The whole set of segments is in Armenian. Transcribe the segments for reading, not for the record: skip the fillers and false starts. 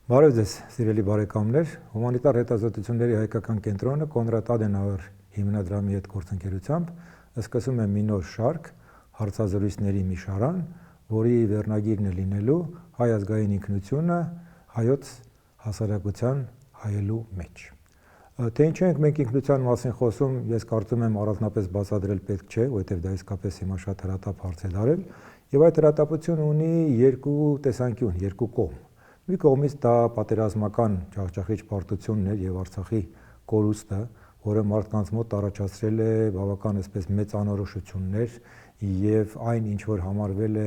Բարև ձեզ, սիրելի բարեկամներ, հումանիտար հետազոտությունների հայկական կենտրոնը Կոնրադ Ադենաուեր հիմնադրամի հետ գործընկերությամբ սկսում է մի նոր շարք հարցազրույցների մի շարան, որի վերնագիրն է լինելու հայ ազգային ինքնությունը հայոց հասարակության հայելու մեջ։ Թե ինչու ենք մենք ինքնության մասին խոսում, ես կարծում եմ առանձնապես բացատրել պետք չէ, որովհետև դա իսկապես հիմա շատ հրատապ հարց է դարել, եւ այդ հրատապությունը ունի երկու տեսանկյուն, երկու կողմ։ Մի կողմից դա պատերազմական ջախջախիչ պարտությունն էր եւ Արցախի կորուստը, որը մարդկանց մոտ առաջացրել է բավական այսպես մեծ անորոշություններ եւ այն ինչ որ համարվել է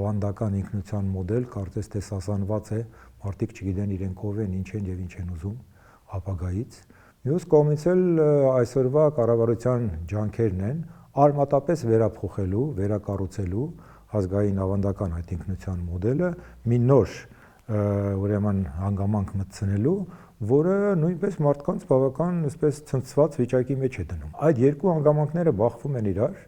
ավանդական ինքնության մոդել, կարծես թե սասանված է, մարդիկ չգիտեն իրենք ով են, ինչ են եւ ինչ են ուզում ապագայից։ Մյուս կողմից էլ այսօրվա կառավարության ջանքերն են արմատապես վերափոխելու, վերակառուցելու ազգային ավանդական այդ ինքնության մոդելը մի նոր ուրեմն հանգամանք մտցնելու, որը նույնպես մարդկանց բավական այսպես ցնցված վիճակի մեջ է դնում։ Այդ երկու հանգամանքները բախվում են իրար,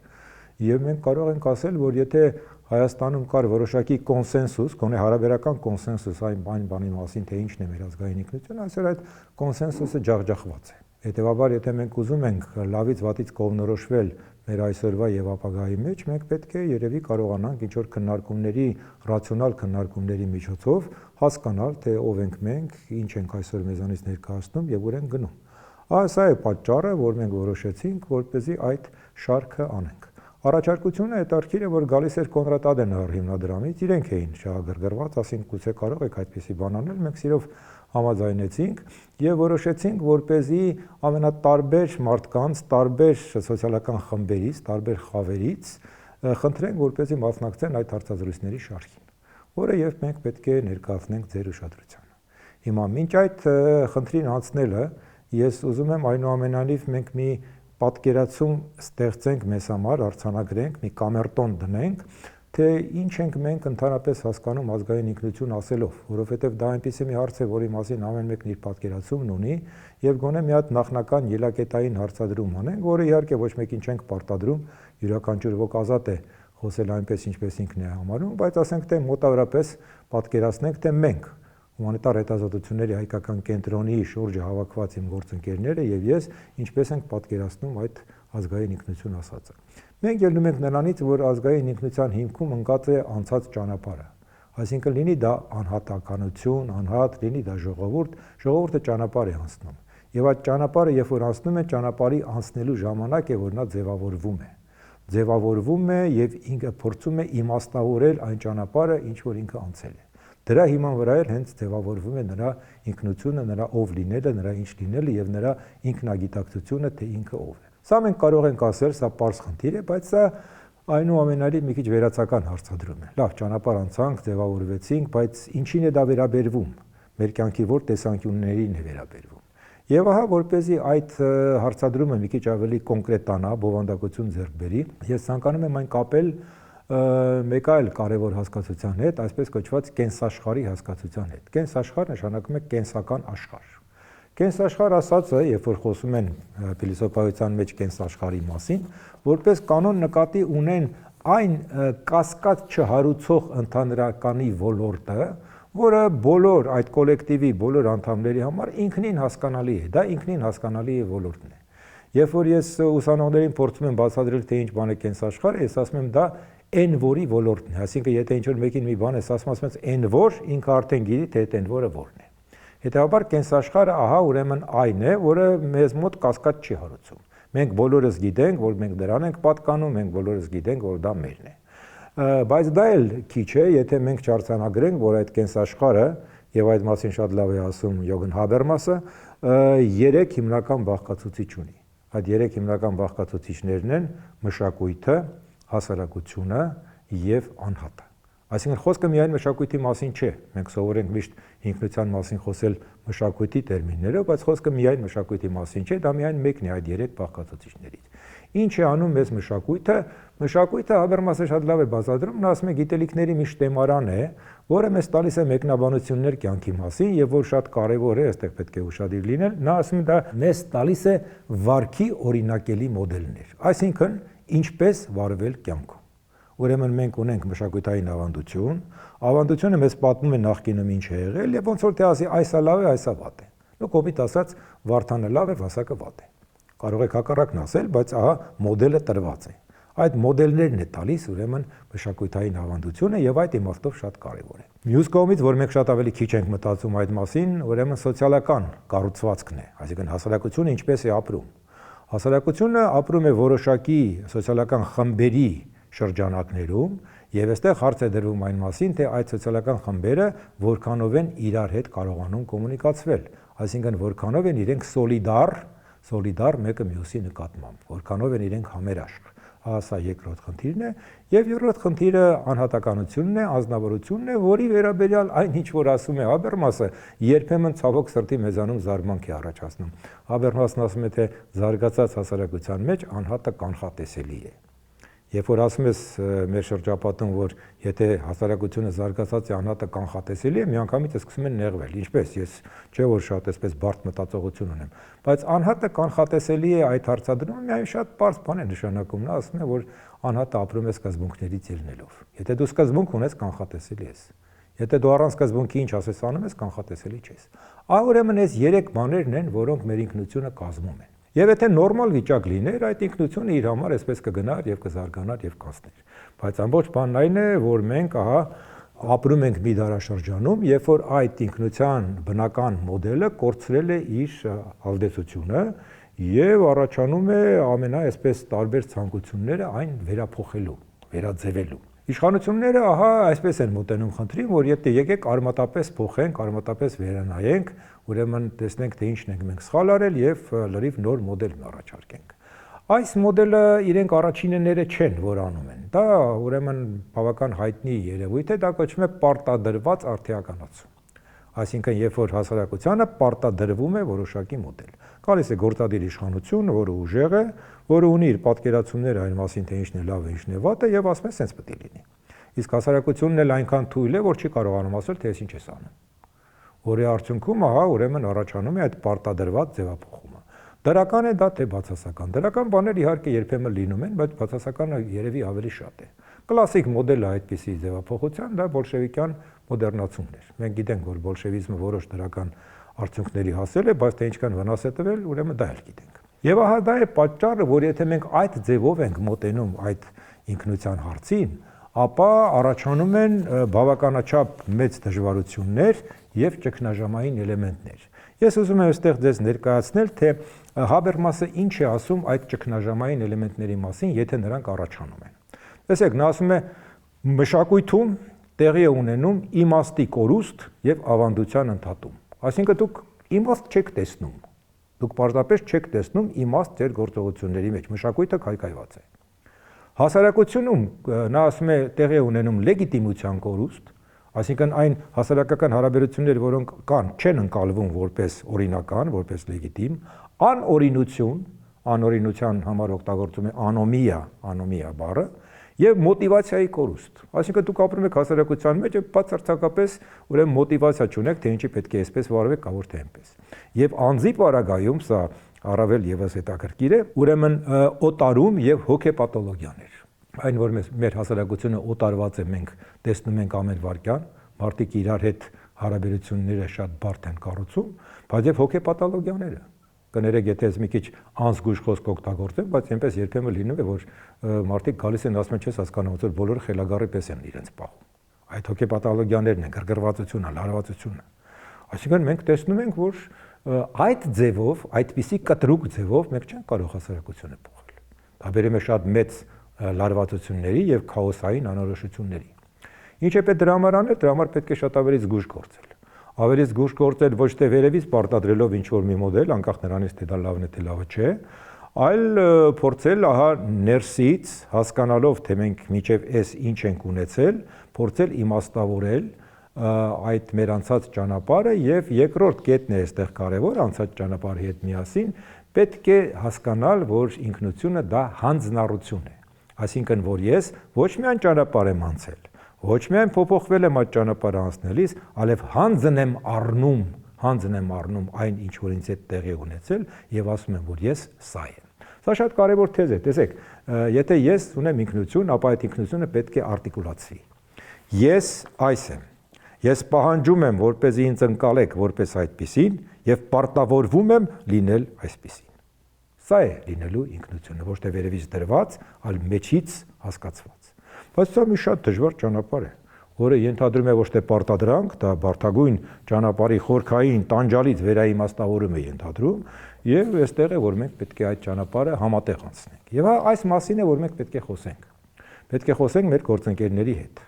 եւ մենք կարող ենք ասել, որ եթե Հայաստանում կար որոշակի կոնսենսուս, գոնե հարաբերական կոնսենսուս այն բանի մասին, թե ինչն է մեր ազգային ինքնությունը, այսօր այդ կոնսենսուսը ջախջախված է։ Հետևաբար, եթե մենք ուզում ենք լավից վատից կողմնորոշվել մեր այսօրվա եւ ապագայի մեջ, մենք պետք է երևի կարողանանք ինչ-որ քննարկումների, ռացիոնալ քննարկումների միջոցով հասկանալ, թե ով ենք մենք, ինչ ենք այսօր մեզանից ներկայացնում եւ ուր ենք գնում։ Սա է պատճառը, որ մենք որոշեցինք, որպեսզի այդ շարքը անենք։ Առաջարկությունը հետաքրքիր է, որ գալիս էր Կոնրադ Ադենաուեր հիմնադրամից, իրենք էին շահագրգռված, ասին գուցե կարող եք այդպիսի բան անել, մենք սիրով համաձայնեցինք եւ որոշեցինք, որպեսզի ամենատարբեր մարդկանց, տարբեր սոցիալական խմբերից, տարբեր խավերից խնդրենք, որպեսզի մասնակցեն այդ հարցազրույցների շարքին, որը եւ մենք պետք է ներկայացնենք ձեր ուշադրությանը։ Հիմա մինչ այդ խնդրին անցնելը ես ուզում եմ այնուամենայնիվ մենք մի պատկերացում ստեղծենք մեզ համար, արձանագրենք, մի կամերտոն դնենք, թե ինչ ենք մենք ընդհանրապես հասկանում ազգային ինքնություն ասելով, որովհետև դա այնպիսի մի հարց է, որի մասին ամեն մեկն իր պատկերացումն ունի, եւ գոնե մի հատ նախնական ելակետային հարցադրում անենք, որը իհարկե ոչ մեկին չենք պարտադրում, յուրաքանչյուր ոք ազատ է խոսել այնպես, ինչպես ինքն է համարում, բայց ասենք թե մոտավորապես պատկերացնենք, թե մենք հումանիտար հետազոտությունների հայկական կենտրոնի շուրջը հավաքված իմ գործընկերները եւ ես ինչպես ենք պատկերացնում այդ ազգային ինքնություն ասածը։ Մենք ելնում ենք նրանից, որ ազգային ինքնության հիմքում ընկած է անցած ճանապարհը։ Այսինքն լինի դա անհատականություն, անհատ, լինի դա ժողովուրդ, ժողովուրդը ճանապարհ է անցնում։ Եվ այդ ճանապարհը, երբ որ անցնում է, ճանապարհի անցնելու ժամանակ է, որ նա ձևավորվում է։ Ձևավորվում է եւ ինքը փորձում է իմաստավորել այն ճանապարհը, ինչ որ ինքը անցել է։ Դրա հիման վրա էլ հենց ձևավորվում է նրա ինքնությունը, նրա ով լինելը, նրա ինչ լինելը եւ նրա ինքնագիտակցությունը, թե ինքը ով է։ Սա մենք կարող ենք ասել, սա պարզ խնդիր է, բայց սա այնուամենայնիվ մի քիչ վերացական հարցադրում է։ Լավ, ճանապարհ անցանք, ձևավորվեցինք, բայց ինչին է դա վերաբերվում։ Մեր կյանքի որ տեսանկյուններին է վերաբերվում։ Եվ ահա, որպեսզի այդ հարցադրումը մի քիչ ավելի կոնկրետանա, բովանդակություն ձեռք բերի, ես ցանկանում եմ այն կապել մեկ այլ կարևոր հասկացության հետ, այսպես կոչված կենսաշխարհի հասկացության հետ։ Կենսաշխարհ նշանակում է կենսական աշխարհ։ Կենսաշխարհ ասածը, երբ որ խոսում են փիլիսոփայության մեջ կենսաշխարհի մասին, որպես կանոն նկատի ունեն այն կասկած չհարուցող ընդհանրականի ոլորտը, որը բոլոր այդ կոլեկտիվի բոլոր անդամների համար ինքնին հասկանալի է, դա ինքնին հասկանալի է ոլորտն է։ Երբ որ ես ուսանողներին փորձում եմ բացատրել, թե ինչ բան է կենսաշխարհը, ես ասում եմ դա N որի ոլորտն է, այսինքն եթե ինչ-որ մեկին մի բան ես ասում, ասում ես N որ, ինքը արդեն գիտի, թե այդ N որը որն է։ Հետևաբար կենսաշխարհը ահա ուրեմն այն է, որը մեզ մոտ կասկած չի հարուցում։ Մենք բոլորս գիտենք, որ մենք դրան ենք պատկանում, մենք բոլորս գիտենք, որ դա մերն է։ Բայց դա էլ քիչ է, եթե մենք չարձանագրենք, որ այդ կենսաշխարհը, եւ այդ մասին շատ լավ է ասում Յոգեն Հաբերմասը, 3 հիմնական բաղկացուցիչ ունի։ Այդ 3 հիմնական բաղկացուցիչներն են մշակույթը, հասարակությունը եւ անհատը։ Այսինքն խոսքը միայն մշակույթի մասին չէ։ Մենք սովորենք միշտ ինքնության մասին խոսել մշակույթի տերմիններով, բայց խոսքը միայն մշակույթի մասին չէ, դա միայն մեկն է այդ 3 բաղկացուցիչներից։ Ինչ է անում մեզ մշակույթը։ Մշակույթը Հաբերմասը շատ լավ է բացատրում, նա ասում է գիտելիքների մի շտեմարան է, որը մեզ տալիս է մեկնաբանություններ կյանքի մասին եւ որ շատ կարեւոր է, այստեղ պետք է ուշադիր լինել, նա ասում է դա մեզ տալիս է վարքի օրինակելի մոդելներ, այսինքն ինչպես վարվել կյանքում։ ուրեմն մենք ունենք մշակութային ավանդություն, ավանդությունը մեզ պատմում է նախկինում ինչ է եղել եւ ոնց որ թե ասի այսա լավ է, այսա վատ է։ Ու կոպիտ ասած Վարդանը լավ է, Վասակը վատ է։ Կարող եք հակառակն ասել, բայց ահա մոդելը տրված է։ Այդ մոդելներն է տալիս ուրեմն մշակութային ավանդությունը եւ այդ իմաստով շատ կարեւոր է։ Մյուս կողմից, որ մենք շատ ավելի քիչ ենք մտածում այդ մասին, ուրեմն սոցիալական կառուցվածքն է, այսինքն հասարակությունը ինչպես է ապրում։ Հասարակությունը ապրում է որոշակի սոցիալական խմբերի շրջանակներում եւ այստեղ հարց է դրվում այն մասին, թե այդ սոցիալական խմբերը որքանով են իրար հետ կարողանում կոմունիկացվել, այսինքն որքանով են իրենք սոլիդար մեկը մյուսի նկատմամբ, որքանով են իրենք համերաշխ։ Սա երկրորդ խնդիրն է, եւ երրորդ խնդիրը անհատականությունն է, ազնվորությունն է, որի վերաբերյալ այն ինչ որ ասում է Հաբերմասը, երբեմն ցավոք սրտի մեզանում զարմանք է առաջացնում։ Հաբերմասն ասում է, թե զարգացած հասարակության մեջ անհատը կանխատեսելի է։ Երբ որ ասում ես մեր շրջապատում, որ եթե հասարակությունը զարգացած է, անհատը կանխատեսելի է, միանգամից սկսում են նեղվել։ Ինչպես ես չէ որ շատ այսպես բարդ մտածողություն ունեմ, բայց անհատը կանխատեսելի է այդ հարցադրումը միայն շատ པարզ բան է նշանակում, նա ասում է, որ անհատը ապրում է սկզբունքներից ելնելով։ Եթե դու սկզբունք ունես, կանխատեսելի ես։ Եթե դու առանց սկզբունքի ինչ ասես անում ես, կանխատեսելի չես։ Ուրեմն այս 3 բաներն են, որոնք մեր ինքնությունը կազմում են։ Եվ եթե նորմալ վիճակ լիներ, այդ ինքնությունը իր համար այսպես կգնար եւ կզարգանար եւ կասներ։ Բայց ամբողջ բանն այն է, որ մենք ահա ապրում ենք մի դարաշրջանում, երբ որ այդ ինքնության բնական մոդելը կորցրել է իր հալդեցությունը եւ առաջանում է այսպես տարբեր ցանկությունները այն վերափոխելու, վերաձևելու։ Իշխանությունները ահա այսպես են մոտենում խնդրին, որ եթե եկեք արմատապես փոխենք, արմատապես վերանայենք, ուրեմն տեսնենք թե ինչն ենք մենք սխալ արել եւ լրիվ նոր մոդել առաջարկենք։ Այս մոդելը իրենք առաջինները չեն, որ անում են։ Դա ուրեմն բավական հայտնի երևույթ է, դա կոչվում է պարտադրված արդիականացում։ Այսինքն, երբ որ հասարակությանը պարտադրվում է որոշակի մոդել։ Գալիս է գործադիր իշխանություն, որը ուժեղ է, որը ունի իր պատկերացումները այն մասին, թե ինչն է լավ է, ինչն է վատ է, եւ ասում է, սենց պետք է լինի։ Իսկ հասարակությունն էլ այնքան թույլ է, որ չի կարողանում ասել, թե ես ինչ ես անում։ Որի արդյունքում ահա ուրեմն առաջանում է այդ պարտադրված ձևափոխումը։ Դրական է դա թե բացասական։ Դրական բաներ իհարկե երբեմն լինում են, բայց բացասականը երևի ավելի շատ է։ Կլասիկ մոդելը այդպիսի ձևափոխության դա բոլշևիկյան մոդեռնացումն էր։ Մենք գիտենք, որ բոլշևիզմը որոշ դրական արդյունքների հասել է, բայց թե ինչքան վնաս է տվել, ուրեմն դա էլ գիտենք։ Եվ ահա դա է պատճառը, որ եթե մենք այդ ձևով ենք մոտենում այդ ինքնության հարցին, ապա առաջանում են բավականաչափ մեծ դժվարություններ եւ ճգնաժամային էլեմենտներ։ Ես ուզում եմ այստեղ ձեզ ներկայացնել, թե Հաբերմասը ինչ է ասում այդ ճգնաժամային էլեմենտների մասին, եթե նրանք առաջանում են։ Տեսեք, նա ասում է մշակույթում տեղի է ունենում իմաստի կորուստ եւ ավանդության ընդհատում։ Այսինքն դուք իմաստ չեք տեսնում։ Դուք պարզապես չեք տեսնում իմաստ ձեր գործողությունների մեջ, մշակույթը քայքայված է։ Հասարակությունում նա ասում է տեղի է ունենում լեգիտիմության կորուստ, այսինքն այն հասարակական հարաբերությունները, որոնք կան, չեն ընկալվում որպես օրինական, որպես լեգիտիմ, անօրինության համար օգտագործում է անոմիա բառը, եւ մոտիվացիայի կորուստ։ Այսինքն դուք ապրում եք հասարակության մեջ եւ բացարձակապես ուրեմն մոտիվացիա չունեք, թե ինչի պետք է այսպես վարվեք, կավոր թե այնպես։ Եվ անձի պարագայում սա առավել եւս հետաքրքիր է, ուրեմն օտարում եւ հոգեպաթոլոգիաներ։ Այն որ մեր հասարակությունը օտարված է, մենք տեսնում ենք ամեն վարքյան, մարդիկ իրար հետ հարաբերությունները շատ բարդ են կառուցում, բայց եւ հոգեպաթոլոգիաները։ Կներեք, եթե ես մի քիչ անզգույշ խոսք օգտագործեմ, բայց այնպես երբեմն լինում է, որ մարդիկ գալիս են ասում են, չես հասկանում, որ բոլորը խելագարի պես են իրենց պահում։ Այդ հոգեպաթոլոգիաներն են, գրգռվածությունը, լարվածությունը։ Այսինքն մենք տեսնում ենք, որ այդ ձևով, այդպիսի կտրուկ ձևով մենք չենք կարող հասարակությունը փոխել։ Դա բերում է շատ մեծ լարվածությունների եւ քաոսային անորոշությունների։ Ինչ է պետք դրա համար անել, դրա համար պետք է շատ ավելի զգույշ գործել։ Ավելի զգույշ գործել ոչ թե վերևից պարտադրելով ինչ-որ մի մոդել, անկախ նրանից թե դա լավն է, թե լավը չէ, այլ փորձել ահա ներսից հասկանալով, թե մենք միջև այս ինչ ենք ունեցել, փորձել իմաստավորել այդ մեր անցած ճանապարհը եւ երկրորդ կետն է այստեղ կարեւոր անցած ճանապարհի հետ միասին պետք է հասկանալ, որ ինքնությունը դա հանձնառություն է, այսինքն որ ես ոչ միայն ճանապարհ եմ անցել, ոչ միայն փոփոխվել եմ այդ ճանապարհը անցնելիս, այլև հանձն եմ առնում այն ինչ որ ինձ հետ տեղի ունեցել եւ ասում եմ, որ ես սա եմ։ Սա շատ կարևոր թեզ է, տեսեք, եթե ես ունեմ ինքնություն, ապա այդ ինքնությունը պետք է արտիկուլացվի։ Ես այս եմ, ես պահանջում եմ, որպեսզի ինձ ընկալեք որպես այդպիսին եւ պարտավորվում եմ լինել այսպիսին։ Սա է լինելու ինքնությունը, ոչ թե վերևից դրված, այլ մեջից հասկացված։ Բայց սա մի շատ դժվար ճանապարհ է, որը ենթադրում է ոչ թե պարտադրանք, դա բարդագույն ճանապարհի խորքային տանջալից վերաիմաստավորում է ենթադրում, եւ այստեղ է, որ մենք պետք է այդ ճանապարհը համատեղ անցնենք։ Եվ այս մասին է, որ մենք պետք է խոսենք։ Պետք է խոսենք մեր գործընկերների հետ։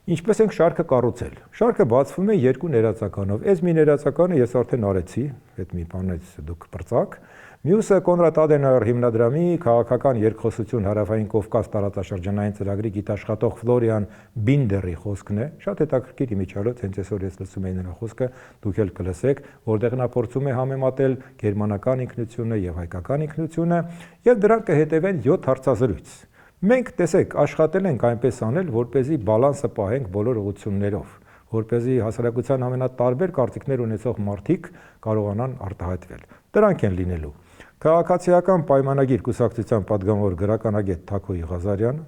Ինչպես ենք շարքը կառուցել։ Շարքը բացվում է երկու ներածականով։ Այս մի ներածականը ես արդեն արեցի, այդ մի բանից դուք բրծակ։ Մյուսը Կոնրադ Ադենաուեր հիմնադրամի քաղաքական երկխոսություն Հարավային Կովկաս տարածաշրջանային ծրագրի գիտաշխատող Ֆլորիան Բինդերի խոսքն է, շատ հետաքրքիր իմիջիալոց, հենց այսօր ես լսում եի նրա խոսքը, դուք էլ կլսեք, որտեղ նա փորձում է համեմատել գերմանական ինքնությունը եւ հայկական ինքնությունը, եւ դրան կհետևեն 7 հարցազրույց։ Մենք տեսեք, աշխատել ենք այնպես անել, որպեսզի բալանսը պահենք բոլոր ուղղություններով, որպեսզի հասարակության ամենատարբեր կարծիքներ ունեցող մարդիկ կարողանան արտահայտվել։ Դրանք են լինելու քաղաքացիական պայմանագիր կուսակցության падգամավոր գրականագետ Թաքոյի Ղազարյանը,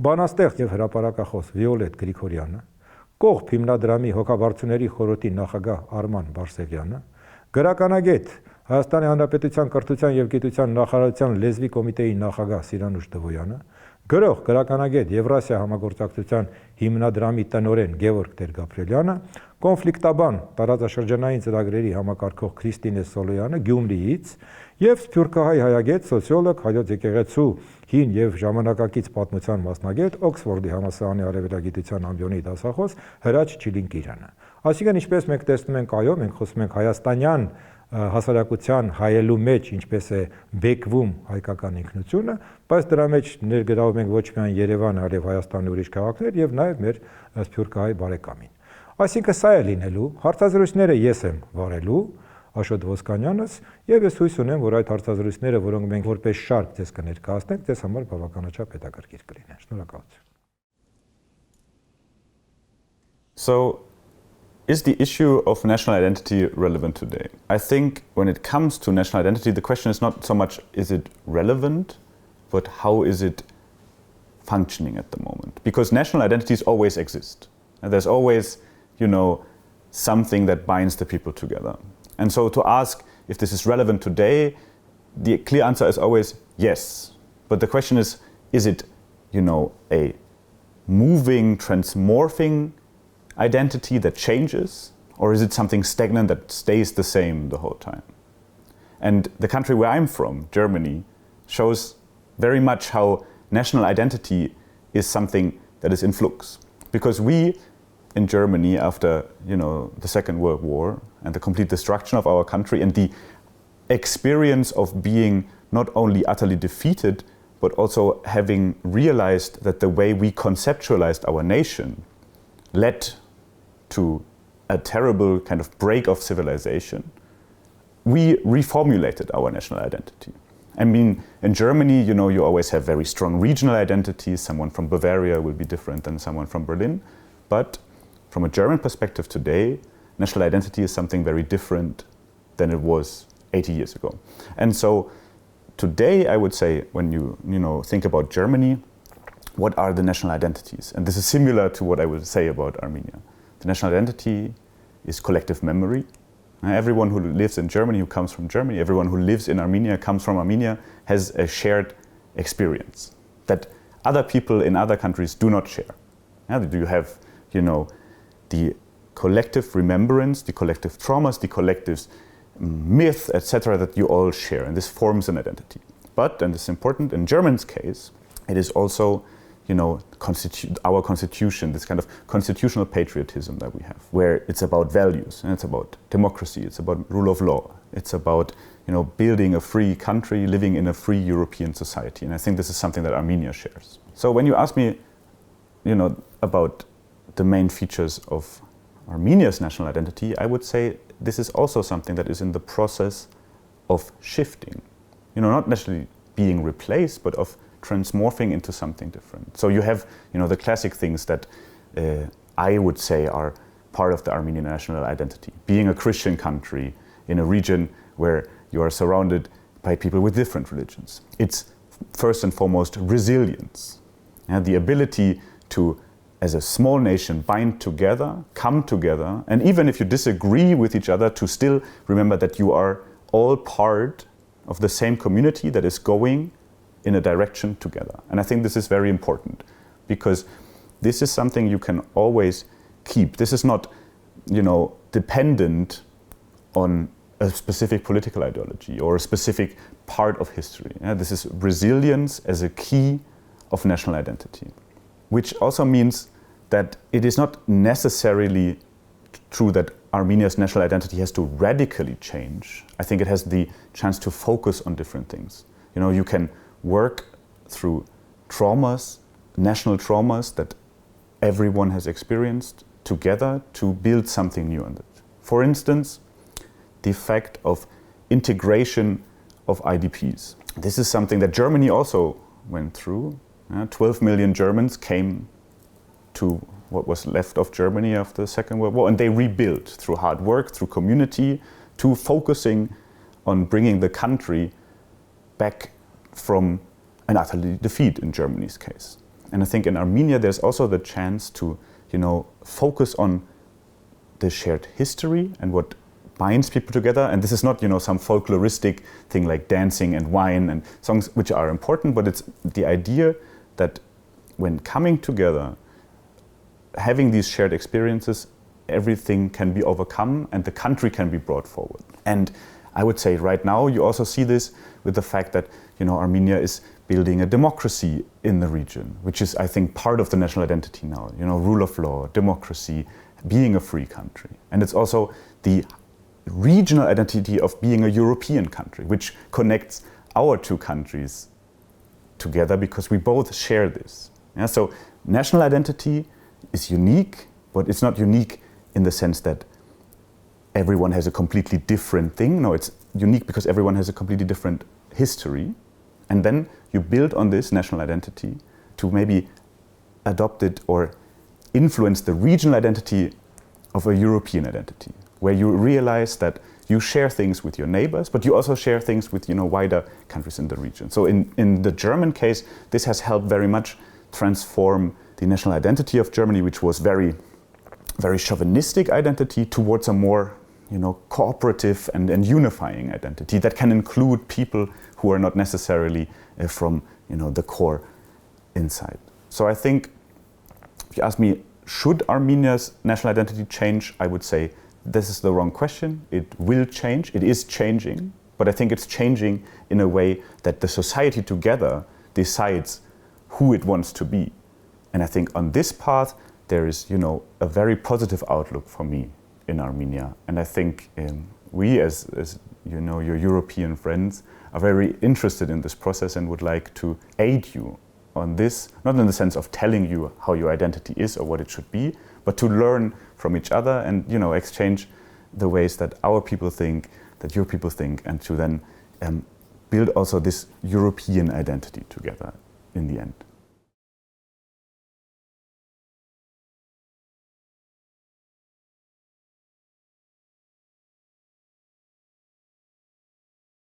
բանաստեղծ եւ հրապարակախոս Վիոլետ Գրիգորյանը, կողբ հիմնադրամի հոգաբարձուների խորհրդի նախագահ Արման Բարսեղյանը, գրականագետ Հայաստանի Հանրապետության կրթության եւ գիտության նախարարության լեզվի կոմիտեի նախագահ Սիրանուշ Դվոյանը, գրող գրականագետ Եվրասիա համագործակցության հիմնադրամի տնօրեն Գևորգ Տեր-Գաբրիելյանը, կոնֆլիկտաբան տարածաշրջանային ծրագրերի համակարգող Քրիստինե Սոլոյանը Գյումրիից եւ սփյուռքահայ հայագետ, սոցիոլոգ, հայոց եկեղեցու հին եւ ժամանակակից պատմության մասնագետ, Օքսֆորդի համալսարանի արևելագիտության ամբիոնի դասախոս Հրաչ Չիլինկիրյանը։ Այսինքն, ինչպես մենք տեսնում ենք, այո, մենք խոսում ենք հայաստանյան հասարակության հայելու մեջ ինչպես է բեկվում հայկական ինքնությունը, բայց դրա մեջ ներգրավում ենք ոչ միայն Երևանը, այլև Հայաստանի ուրիշ քաղաքներ եւ նաեւ մեր սփյուռքահայ բարեկամին։ Այսինքն սա է լինելու, հարցազրույցները ես եմ վարելու, Աշոտ Ոսկանյանս, եւ ես հույս ունեմ, որ այդ հարցազրույցները, որոնք մենք որպես շարք ձեզ կներկայացնենք, ձեզ համար բավականաչափ հետաքրքիր կլինեն։ Շնորհակալություն։ So, is the issue of national identity relevant today? I think when it comes to national identity, the question is not so much is it relevant, but how is it functioning at the moment? Because national identities always exist. And there's always, something that binds the people together. And so to ask if this is relevant today, the clear answer is always yes. But the question is it, a moving, transmorphing identity that changes, or is it something stagnant that stays the same the whole time? And the country where I'm from, Germany, shows very much how national identity is something that is in flux. Because we, in Germany, after the Second World War and the complete destruction of our country and the experience of being not only utterly defeated, but also having realized that the way we conceptualized our nation led to a terrible kind of break of civilization, we reformulated our national identity. I mean, in Germany, you always have very strong regional identities. Someone from Bavaria will be different than someone from Berlin. But from a German perspective today, national identity is something very different than it was 80 years ago. And so today, I would say, when you think about Germany, what are the national identities? And this is similar to what I would say about Armenia. The national identity is collective memory. Everyone who lives in Germany, who comes from Germany, everyone who lives in Armenia, comes from Armenia, has a shared experience that other people in other countries do not share. You have, the collective remembrance, the collective traumas, the collective myth, etc., that you all share, and this forms an identity. But, and this is important, in German's case, it is also, our constitution, this kind of constitutional patriotism that we have, where it's about values, and it's about democracy, it's about rule of law, it's about, building a free country, living in a free European society, and I think this is something that Armenia shares. So when you ask me, about the main features of Armenia's national identity, I would say this is also something that is in the process of shifting. Not necessarily being replaced, but of transmorphing into something different. So you have, the classic things that I would say are part of the Armenian national identity. Being a Christian country in a region where you are surrounded by people with different religions. It's first and foremost resilience, the ability to, as a small nation, bind together, come together, and even if you disagree with each other, to still remember that you are all part of the same community that is going in a direction together. And I think this is very important, because this is something you can always keep. This is not, dependent on a specific political ideology or a specific part of history. This is resilience as a key of national identity, which also means that it is not necessarily true that Armenia's national identity has to radically change. I think it has the chance to focus on different things. You can work through traumas, national traumas that everyone has experienced together to build something new on it. For instance, the fact of integration of IDPs. This is something that Germany also went through. 12 million Germans came to what was left of Germany after the Second World War, and they rebuilt through hard work, through community, to focusing on bringing the country back from an utter defeat in Germany's case. And I think in Armenia there's also the chance to, focus on the shared history and what binds people together. And this is not, some folkloristic thing like dancing and wine and songs, which are important, but it's the idea that when coming together, having these shared experiences, everything can be overcome and the country can be brought forward. And I would say right now you also see this with the fact that Armenia is building a democracy in the region, which is, I think, part of the national identity now. Rule of law, democracy, being a free country. And it's also the regional identity of being a European country, which connects our two countries together because we both share this. So national identity is unique, but it's not unique in the sense that everyone has a completely different thing. No, it's unique because everyone has a completely different history. And then you build on this national identity to maybe adopt it or influence the regional identity of a European identity, where you realize that you share things with your neighbors, but you also share things with wider countries in the region. So in the German case, this has helped very much transform the national identity of Germany, which was very, very chauvinistic identity, towards a more cooperative and unifying identity that can include people who are not necessarily from the core inside. So I think, if you ask me, should Armenia's national identity change? I would say this is the wrong question. It will change. It is changing, but I think it's changing in a way that the society together decides who it wants to be. And I think on this path there is, a very positive outlook for me in Armenia. And I think we, as your European friends, are very interested in this process and would like to aid you on this, not in the sense of telling you how your identity is or what it should be, but to learn from each other and exchange the ways that our people think, that your people think, and to then build also this European identity together in the end.